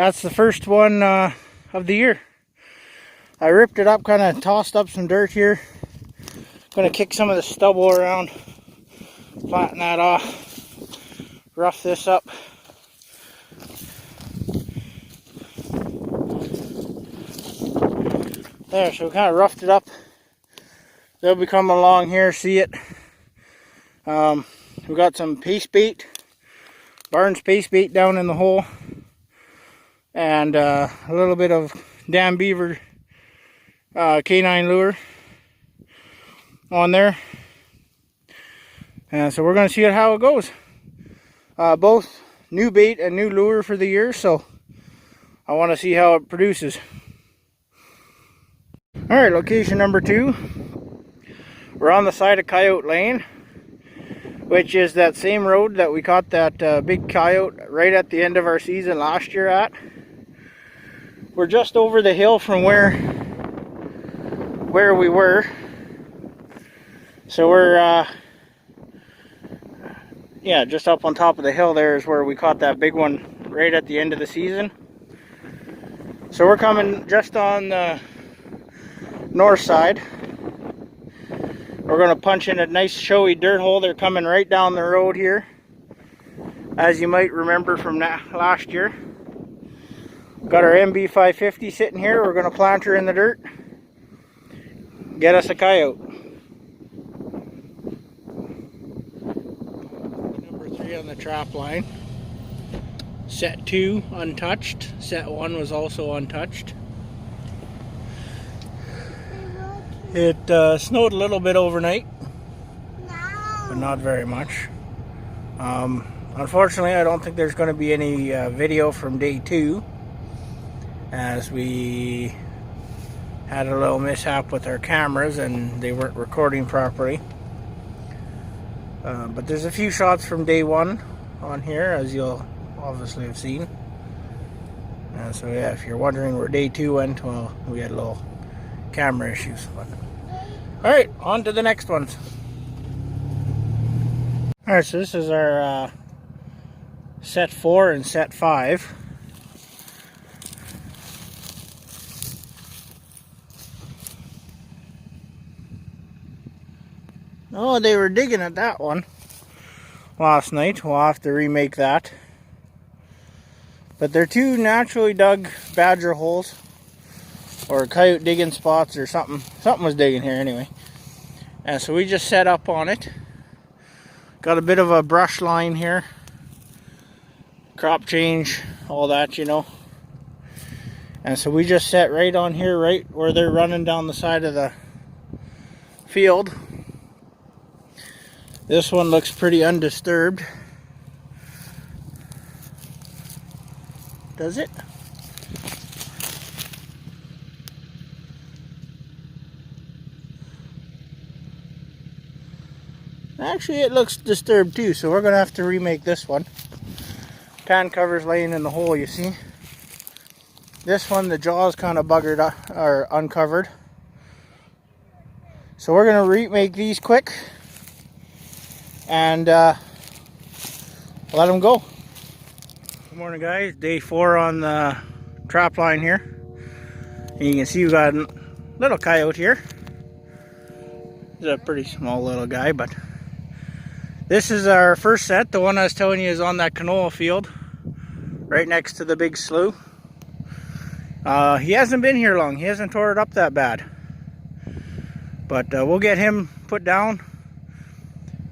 that's the first one of the year. I ripped it up, kind of tossed up some dirt here. Gonna kick some of the stubble around, flatten that off, rough this up. There, so we kind of roughed it up. They'll be coming along here, see it. We got some paste bait, Barnes paste bait down in the hole, and a little bit of Dam Beaver canine lure on there. And so we're going to see how it goes. Both new bait and new lure for the year, so I want to see how it produces. Alright, location number 2. We're on the side of Coyote Lane, which is that same road that we caught that big coyote right at the end of our season last year at. We're just over the hill from where we were. So we're yeah, just up on top of the hill there is where we caught that big one right at the end of the season. So we're coming just on the north side. We're going to punch in a nice showy dirt hole. They're coming right down the road here, as you might remember from last year. Got our MB 550 sitting here. We're going to plant her in the dirt, get us a coyote. Number 3 on the trap line. Set 2 untouched. Set 1 was also untouched. It snowed a little bit overnight, but not very much. Unfortunately, I don't think there's going to be any video from day 2, as we had a little mishap with our cameras and they weren't recording properly. But there's a few shots from day 1 on here, as you'll obviously have seen. So yeah, if you're wondering where day 2 went, well, we had a little camera issues. But alright, on to the next ones. Alright, so this is our set 4 and set 5. Oh, they were digging at that one last night. We'll have to remake that. But they're 2 naturally dug badger holes, or coyote digging spots, or something. Something was digging here anyway. And so we just set up on it. Got a bit of a brush line here. Crop change, all that, you know. And so we just set right on here, right where they're running down the side of the field. This one looks pretty undisturbed. Does it? Actually, it looks disturbed too, so we're going to have to remake this one. Pan cover's laying in the hole, you see. This one, the jaw's kind of buggered up, or uncovered. So we're going to remake these quick and let them go. Good morning, guys. Day 4 on the trap line here. And you can see we got a little coyote here. He's a pretty small little guy, but this is our first set. The one I was telling you is on that canola field, right next to the big slough. He hasn't been here long. He hasn't tore it up that bad. But we'll get him put down,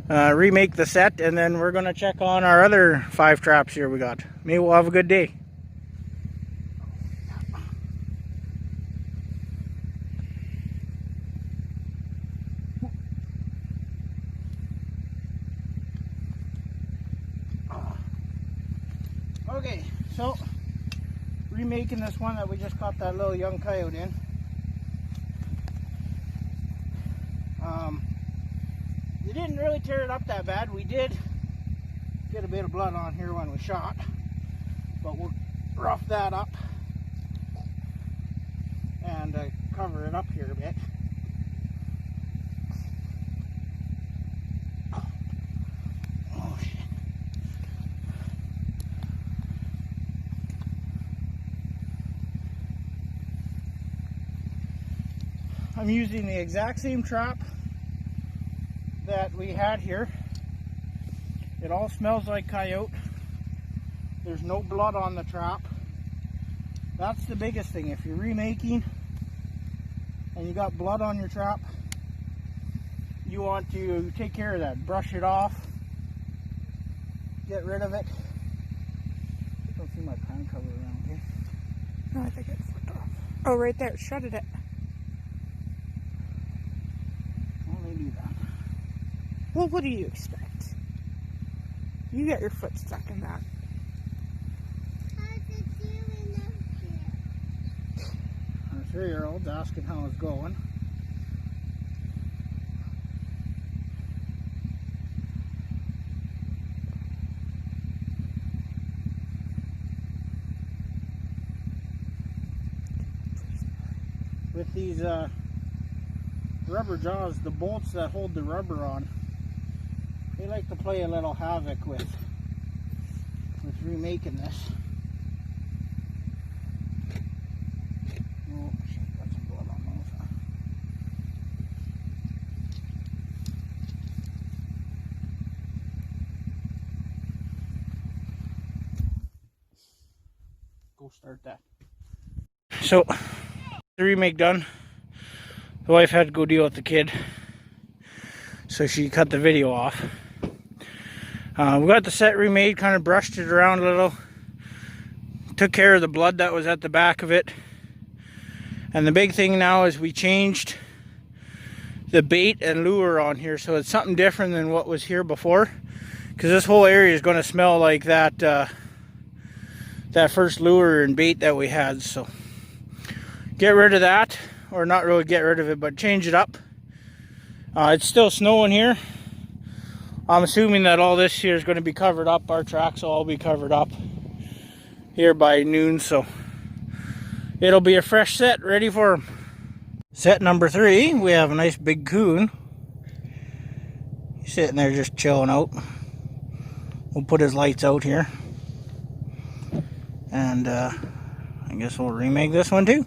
remake the set, and then we're going to check on our other 5 traps here we got. Maybe we'll have a good day. Okay, so remaking this one that we just caught that little young coyote in. You didn't really tear it up that bad. We did get a bit of blood on here when we shot, but we'll rough that up and cover it up here a bit. Oh shit. I'm using the exact same trap that we had here. It all smells like coyote. There's no blood on the trap. That's the biggest thing. If you're remaking and you got blood on your trap, you want to take care of that. Brush it off. Get rid of it. I don't see my pine cover around here. No, I think it's flipped off. Oh, right there. Shredded it. Only do that. Well, what do you expect? You got your foot stuck in that. How's it doing up here? Our 3-year-old's asking how it's going. With these rubber jaws, the bolts that hold the rubber on, they like to play a little havoc with remaking this. Oh shit, got some blood on those. Go start that. So, the remake done. The wife had to go deal with the kid, so she cut the video off. We got the set remade, kind of brushed it around a little, took care of the blood that was at the back of it. And the big thing now is we changed the bait and lure on here, so it's something different than what was here before, because this whole area is going to smell like that that first lure and bait that we had. So get rid of that, or not really get rid of it, but change it up. It's still snowing here. I'm assuming that all this here is going to be covered up. Our tracks will all be covered up here by noon, so it'll be a fresh set ready for them. Set number 3, we have a nice big coon. He's sitting there just chilling out. We'll put his lights out here. And I guess we'll remake this one too.